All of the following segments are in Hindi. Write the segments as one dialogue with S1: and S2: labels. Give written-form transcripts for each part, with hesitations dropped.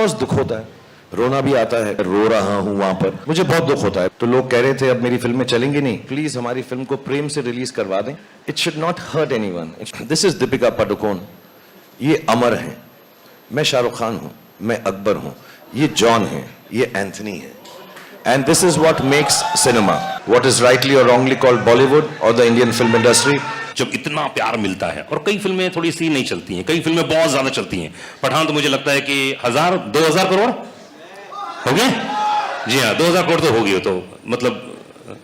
S1: कोर्स दुख होता है, रोना भी आता है, रो रहा हूं वहां पर, मुझे बहुत दुख होता है। तो लोग कह रहे थे अब मेरी फिल्में चलेंगी नहीं, प्लीज हमारी फिल्म को प्रेम से रिलीज करवा दें। It should not hurt anyone. This is Deepika Padukone, ये अमर हैं, मैं शाहरुख खान हूं, मैं अकबर हूं, ये जॉन है, ये एंथनी है। And this is what makes cinema, what is rightly और रॉन्गली कॉल्ड बॉलीवुड और द इंडियन फिल्म इंडस्ट्री।
S2: जब इतना प्यार मिलता है, और कई फिल्में थोड़ी सी नहीं चलती हैं, कई फिल्में बहुत ज्यादा चलती हैं। पठान तो मुझे लगता है कि 1000-2000 करोड़ हो गए। जी हाँ, 2000 करोड़ तो हो गई, तो मतलब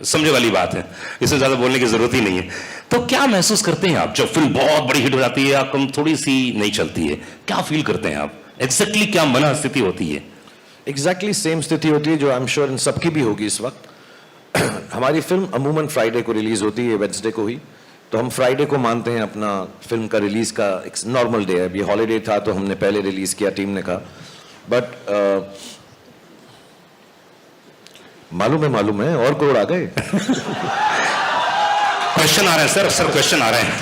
S2: समझे वाली बात है, इससे ज्यादा बोलने की जरूरत ही नहीं है। तो क्या महसूस करते हैं आप जब फिल्म बहुत बड़ी हिट हो जाती है या कम थोड़ी सी नहीं चलती है? क्या फील करते हैं आप? एग्जैक्टली क्या मन स्थिति होती है?
S1: एग्जैक्टली सेम स्थिति होती है जो आई एम श्योर इन सबकी भी होगी इस वक्त। हमारी फिल्म अमूमन फ्राइडे को रिलीज होती है, वेडनेसडे को ही, तो हम फ्राइडे को मानते हैं अपना फिल्म का रिलीज का एक नॉर्मल डे है। अभी हॉलीडे था तो हमने पहले रिलीज किया, टीम ने कहा। बट मालूम है और करोड़ आ गए।
S2: क्वेश्चन आ रहे हैं सर क्वेश्चन आ रहे हैं,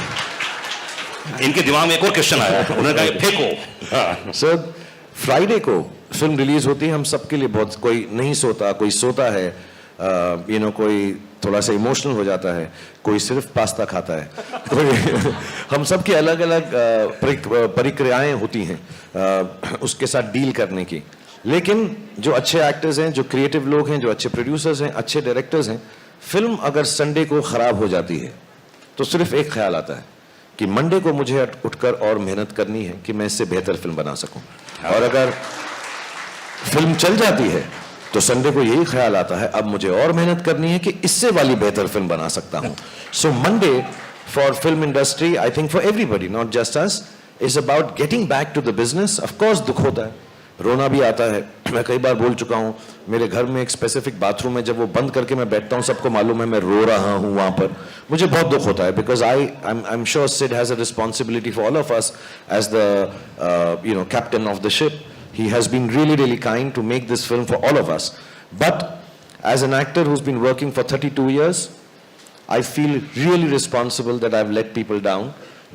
S2: इनके दिमाग में एक और क्वेश्चन आया, उन्होंने कहा फेंको।
S1: सर फ्राइडे को फिल्म रिलीज होती है, हम सबके लिए बहुत, कोई नहीं सोता, कोई सोता है, कोई थोड़ा सा इमोशनल हो जाता है, कोई सिर्फ पास्ता खाता है, कोई हम सब की अलग अलग प्रक्रियाएं होती हैं उसके साथ डील करने की। लेकिन जो अच्छे एक्टर्स हैं, जो क्रिएटिव लोग हैं, जो अच्छे प्रोड्यूसर्स हैं, अच्छे डायरेक्टर्स हैं, फिल्म अगर संडे को खराब हो जाती है तो सिर्फ एक ख्याल आता है कि मंडे को मुझे उठकर और मेहनत करनी है कि मैं इससे बेहतर फिल्म बना सकूं। और अगर फिल्म चल जाती है तो संडे को यही ख्याल आता है अब मुझे और मेहनत करनी है कि इससे वाली बेहतर फिल्म बना सकता हूं। So Monday for film industry, I think for everybody, not just us, is about getting back to the business. Of course दुख होता है, रोना भी आता है। मैं कई बार बोल चुका हूं, मेरे घर में एक स्पेसिफिक बाथरूम है, जब वो बंद करके मैं बैठता हूं सबको मालूम है मैं रो रहा हूं वहां पर, मुझे बहुत दुख होता है। Because I am sure Sid has a responsibility for all of us as the captain of the ship. He has been really kind to make this film for all of us. But as an actor who's been working for 32 years, I feel really responsible that I've let people down,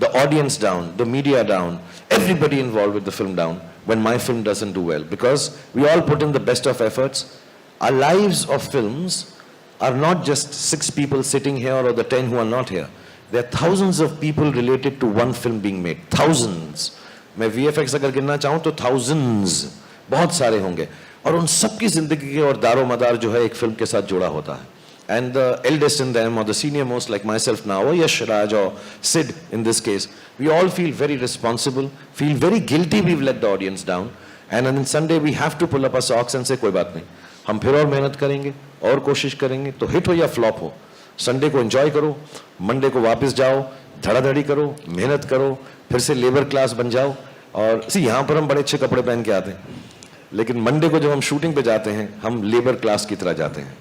S1: the audience down, the media down, everybody involved with the film down when my film doesn't do well. Because we all put in the best of efforts. Our lives of films are not just 6 people sitting here or the 10 who are not here. There are thousands of people related to one film being made. Thousands. मैं VFX अगर गिनना चाहूं तो thousands, बहुत सारे होंगे, और उन सबकी जिंदगी के और दारो मदार जो है एक फिल्म के साथ जुड़ा होता है. And the eldest in them, or the senior most like myself now, or Yash Raj or Sid in this case, we all feel very responsible, feel very guilty we've let the audience down, and on Sunday we have to pull up our socks and say कोई बात नहीं, हम फिर और मेहनत करेंगे और कोशिश करेंगे, तो हिट हो या फ्लॉप हो, संडे को एंजॉय करो, मंडे को वापस जाओ, धड़ाधड़ी करो, मेहनत करो, फिर से लेबर क्लास बन जाओ. और यहाँ पर हम बड़े अच्छे कपड़े पहन के आते हैं, लेकिन मंडे को जब हम शूटिंग पे जाते हैं हम लेबर क्लास की तरह जाते हैं.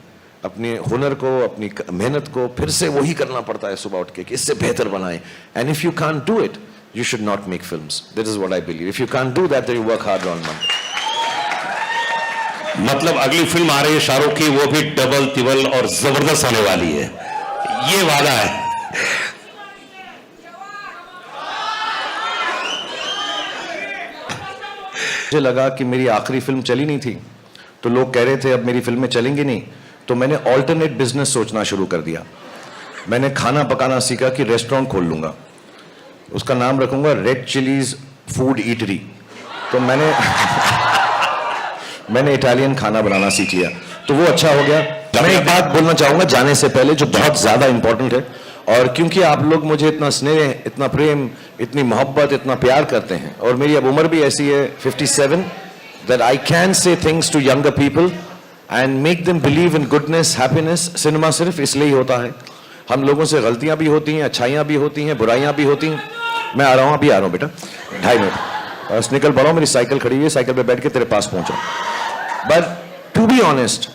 S1: अपने हुनर को, अपनी मेहनत को फिर से वही करना पड़ता है सुबह उठ के कि इससे बेहतर बनाएं. And if you can't do it you should not make films. That is what I believe. If you can't do that then you work hard on Monday.
S2: मतलब अगली फिल्म आ रही है शाहरुख की, वो भी डबल तिबल और जबरदस्त होने वाली है, ये वादा है.
S1: मुझे लगा कि मेरी आखिरी फिल्म चली नहीं थी, तो लोग कह रहे थे अब मेरी फिल्में चलेंगी नहीं, तो मैंने ऑल्टरनेट बिजनेस सोचना शुरू कर दिया. मैंने खाना पकाना सीखा कि रेस्टोरेंट खोल लूंगा, उसका नाम रखूंगा रेड चिलीज फूड ईटरी. तो मैंने इटालियन खाना बनाना सीख लिया, तो वो अच्छा हो गया. मैं एक बात बोलना चाहूंगा जाने से पहले जो बहुत ज्यादा इंपॉर्टेंट है, और क्योंकि आप लोग मुझे इतना स्नेह, इतना प्रेम, इतनी मोहब्बत, इतना प्यार करते हैं, और मेरी अब उम्र भी ऐसी है 57, that I can say things to younger people and make them believe in goodness, happiness. Cinema सिर्फ इसलिए ही होता है. हम लोगों से गलतियां भी होती हैं, अच्छाइयां भी होती हैं, बुराइयां भी होती हैं. मैं आ रहा हूं, अभी आ रहा हूं बेटा, 2.5 मिनट बस निकल पड़ा हूं. मेरी साइकिल खड़ी हुई है, साइकिल पे बैठ के तेरे पास पहुंचा. बट टू बी ऑनेस्ट,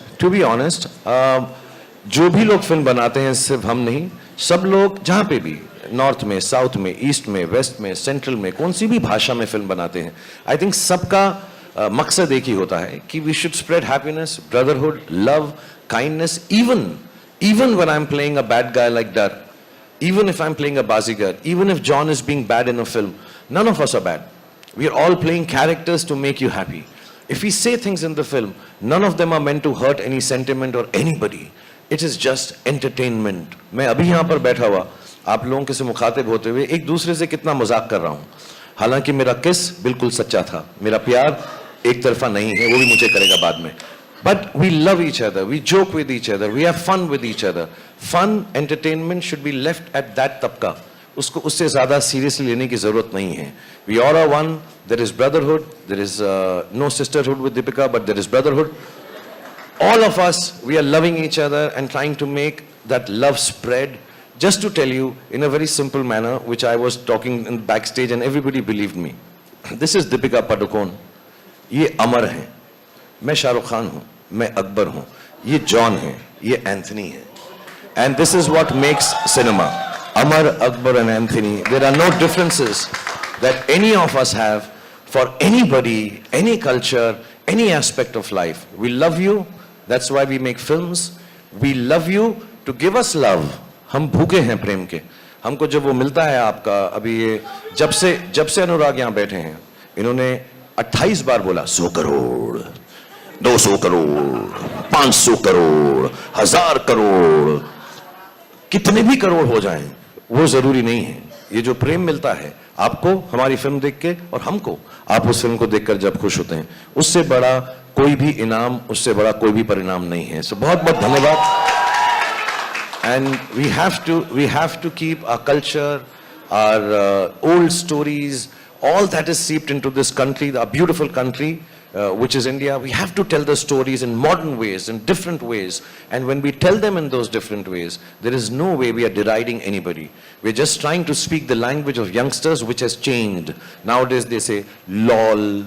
S1: जो भी लोग फिल्म बनाते हैं, सिर्फ हम नहीं, सब लोग जहां पे भी, नॉर्थ में, साउथ में, ईस्ट में, वेस्ट में, सेंट्रल में, कौन सी भी भाषा में फिल्म बनाते हैं, आई थिंक सबका मकसद एक ही होता है कि we should spread happiness, brotherhood, love, kindness. even when I'm playing a bad guy like that, even if I'm playing a bazigar, even if John is being bad in a film, none of us are bad. We are all playing characters to make you happy. If we say things in the film, none of them are meant to hurt any sentiment or anybody. It is just entertainment. मैं अभी यहाँ पर बैठा हुआ आप लोगों के से मुखातिब होते हुए एक दूसरे से कितना मजाक कर रहा हूँ, हालांकि मेरा किस बिल्कुल सच्चा था, मेरा प्यार एक तरफा नहीं है, वो भी मुझे करेगा बाद में. But we love each other, we joke with each other, we have fun with each other. Fun, entertainment should be left at that तबका. उसको उससे ज़्यादा seriously लेने की ज़रूरत नहीं है. We all are one, there is brotherhood, there is no sisterhood with Deepika, but there is brotherhood. All of us, we are loving each other and trying to make that love spread. Just to tell you in a very simple manner, which I was talking in backstage and everybody believed me. This is Deepika Padukone. ये अमर हैं. मैं शाहरुख खान हूँ, मैं अकबर हूँ, ये जॉन है, ये एंथनी है. And this is what makes cinema. Amar, Akbar and Anthony. There are no differences that any of us have for anybody, any culture, any aspect of life. We love you. That's why we make films. We love you to give us love. हम भूखे हैं प्रेम के. हमको जब वो मिलता है आपका, अभी ये जब से अनुराग यहाँ बैठे हैं, इन्होंने 28 बार बोला 100 करोड़, 200 करोड़, 500 करोड़, 1000 करोड़, कितने भी करोड़ हो जाएं, वो जरूरी नहीं है. ये जो प्रेम मिलता है आपको हमारी फिल्म देख के और हमको आप उस फिल्म को देखकर जब खुश होते हैं, उससे बड़ा कोई भी इनाम, उससे बड़ा कोई भी परिणाम नहीं है. सो बहुत बहुत धन्यवाद. And we have to keep our culture, our old stories, all that is seeped into this country, our beautiful country, which is India. We have to tell the stories in modern ways, in different ways. And when we tell them in those different ways, there is no way we are deriding anybody. We're just trying to speak the language of youngsters, which has changed. Nowadays they say, LOL,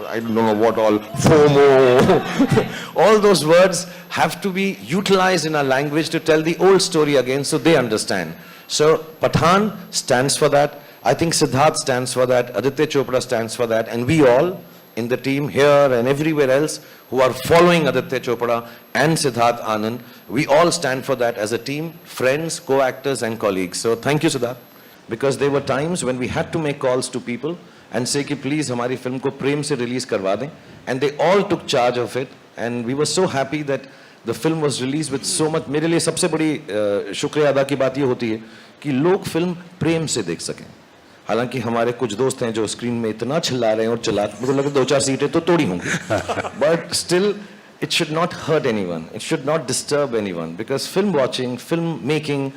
S1: I don't know what all, FOMO. All those words have to be utilized in our language to tell the old story again so they understand. So Pathaan stands for that. I think Siddharth stands for that. Aditya Chopra stands for that. And we all in the team here and everywhere else who are following Aditya Chopra and Siddharth Anand, we all stand for that as a team, friends, co-actors and colleagues. So thank you, Siddharth. Because there were times when we had to make calls to people and say कि please हमारी फिल्म को प्रेम से रिलीज करवा दें. And they all took charge of it. And we were so happy that the film was released with so much. मेरे लिए सबसे बड़ी शुक्रिया अदा की बात ये होती है कि लोग फिल्म प्रेम से देख सकें. हालांकि हमारे कुछ दोस्त हैं जो स्क्रीन में इतना चिल्ला रहे हैं और चिल्ला, मुझे लगे 2-4 सीटें तो तोड़ी होंगी. But still, it should not hurt anyone. It should not disturb anyone. Because film watching, film making,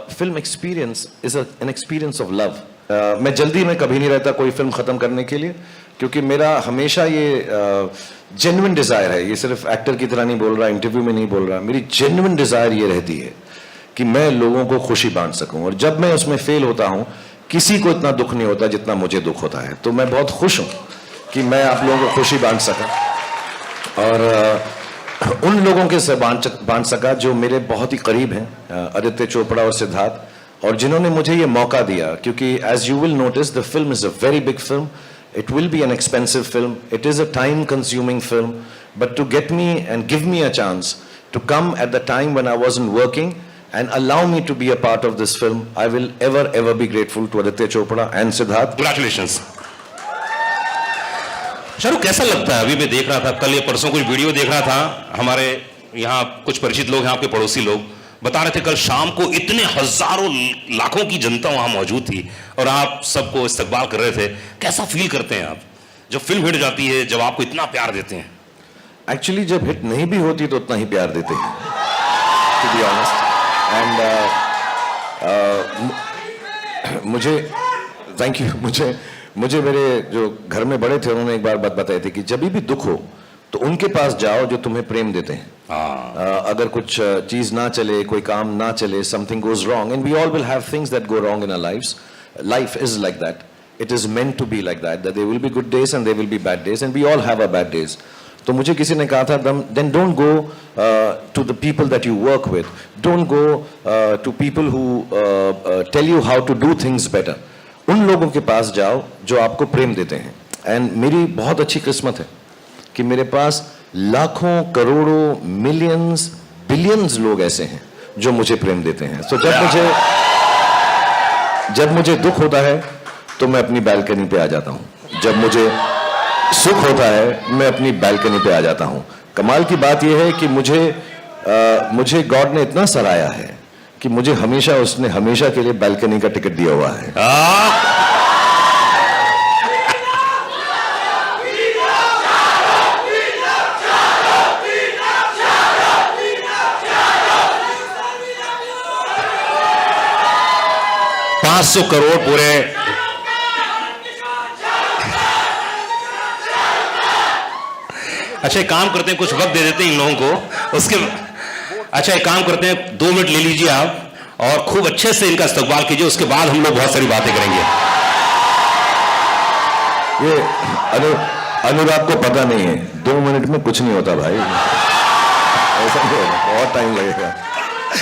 S1: film experience is an experience of love. मैं जल्दी में कभी नहीं रहता कोई फिल्म ख़त्म करने के लिए, क्योंकि मेरा हमेशा ये जेन्युइन डिज़ायर है. ये सिर्फ एक्टर की तरह नहीं बोल रहा, इंटरव्यू में नहीं बोल रहा. मेरी जेन्युइन डिज़ायर ये रहती है कि मैं लोगों को खुशी बांट सकूं. और जब मैं उसमें फेल होता हूं, किसी को इतना दुख नहीं होता जितना मुझे दुख होता है. तो मैं बहुत खुश हूं कि मैं आप लोगों को खुशी बांट सका और उन लोगों के से बांट सका जो मेरे बहुत ही करीब हैं, आदित्य चोपड़ा और सिद्धार्थ, और जिन्होंने मुझे ये मौका दिया. क्योंकि as you will notice the film is a very big film. It will be an expensive film. It is a time-consuming film. But to get me and give me a chance to come at the time when I wasn't working and allow me to be a part of this film, I will ever be grateful to Aditya Chopra and Siddharth.
S2: Congratulations. Shahrukh, कैसा लगता है? अभी मैं देख रहा था, कल या परसों कुछ वीडियो देख रहा था, हमारे यहाँ कुछ परिचित लोग हैं, आपके पड़ोसी लोग बता रहे थे कल शाम को इतने हजारों लाखों की जनता वहां मौजूद थी और आप सबको इस्तकबाल कर रहे थे. कैसा फील करते हैं आप जब फिल्म हिट जाती है, जब आपको इतना प्यार देते हैं?
S1: एक्चुअली जब हिट नहीं भी होती तो उतना ही प्यार देते हैं, टू बी ऑनेस्ट. एंड मुझे थैंक यू. मुझे मेरे जो घर में बड़े थे उन्होंने एक बार बात बताई थी कि जब भी दुख हो तो उनके पास जाओ जो तुम्हें प्रेम देते हैं. अगर कुछ चीज ना चले, कोई काम ना चले, something goes wrong, and we all will have things that go wrong in our lives. Life is like that. It is meant to be like that. That there will be good days and there will be bad days, and we all have our bad days. तो मुझे किसी ने कहा था, then don't go to the people that you work with. Don't go to people who tell you how to do things better. उन लोगों के पास जाओ जो आपको प्रेम देते हैं. And मेरी बहुत अच्छी किस्मत है कि मेरे पास लाखों, करोड़ों, मिलियंस, बिलियंस लोग ऐसे हैं जो मुझे प्रेम देते हैं. तो जब मुझे दुख होता है तो मैं अपनी बालकनी पे आ जाता हूं. सुख होता है मैं अपनी बालकनी पे आ जाता हूं। कमाल की बात यह है कि मुझे गॉड ने इतना सराहा है कि मुझे उसने हमेशा के लिए बालकनी का टिकट दिया हुआ है।
S2: आ, 500 करोड़ पूरे अच्छा एक काम करते हैं, कुछ वक्त दे देते हैं इन लोगों को, उसके अच्छा एक काम करते हैं 2 मिनट ले लीजिए आप और खूब अच्छे से इनका इस्तकबाल कीजिए, उसके बाद हम लोग बहुत सारी बातें करेंगे।
S1: ये अनुराग को पता नहीं है 2 मिनट में कुछ नहीं होता भाई, ऐसा नहीं होगा, बहुत टाइम लगेगा।